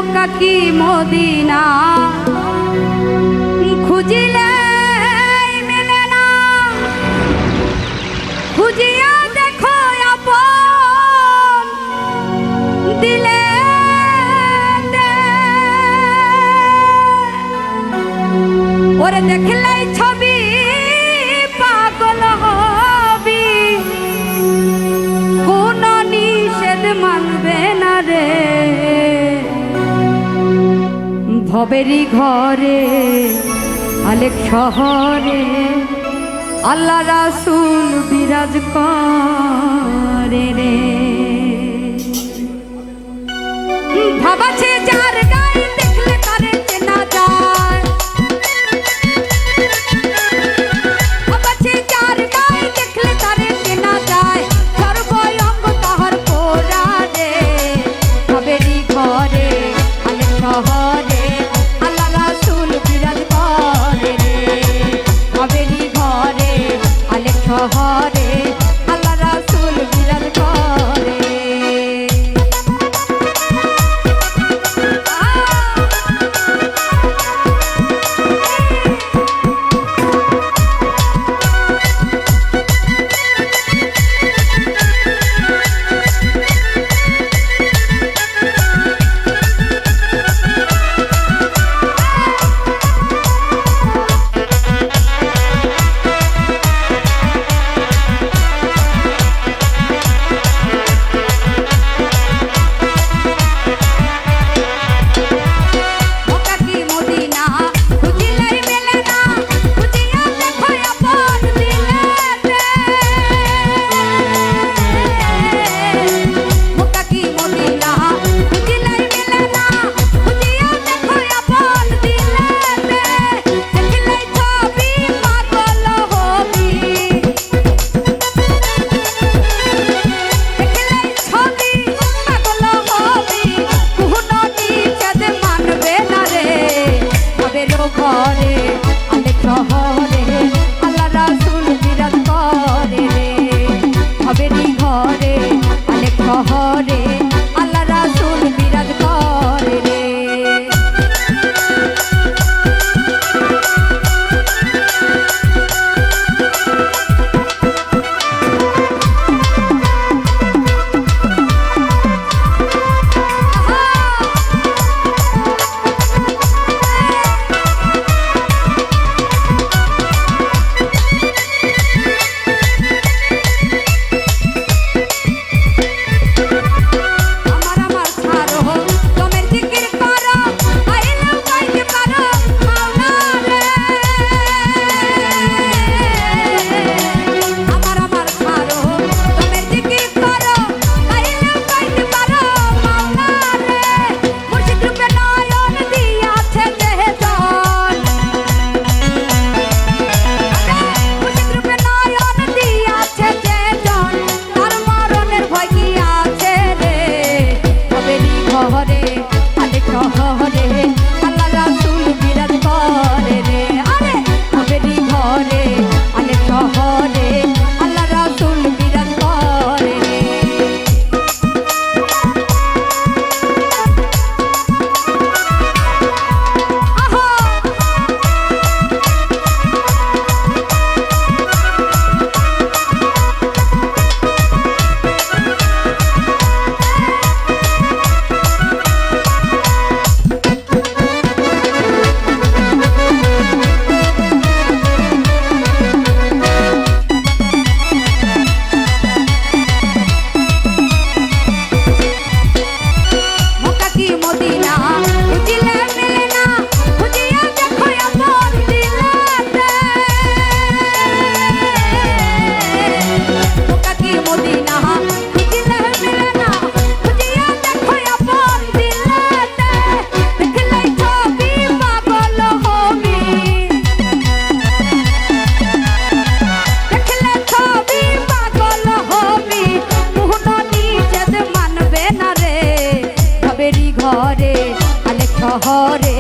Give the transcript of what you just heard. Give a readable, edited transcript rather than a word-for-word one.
মক্কা কি মদিনা খুঁজিলে মেলে না, খুঁজিয়া দেখো আপন দিলে ওরে দেখলেই ছবি পাগল হবি, কোন নিষেধ মানবে না রে। ভবেরি ঘরে আলেক শহরে আল্লাহ রাসূল বিরাজ করে রে। ভাবাছে যার গায়ে দেখলে তারে চেনা যায়, ভাবাছে যার গায়ে দেখলে তারে চেনা যায়, সর্বঙ্গ তাহার পোড়া রে। ভবেরি ঘরে আলেক শহরে আল্লাহ রাসূল বিরাজ করে রে। ভবেরি ঘরে আলেক শহরে আল্লাহ রাসূল বিরাজ করে। ঘরে আলেক শহরে আল্লাহ রাসূল বিরাজ করে রে। ভবেরি ঘরে আলেক শহরে আল্লাহ রাসূল বিরাজ করে রে। ঘরে আলেক শহরে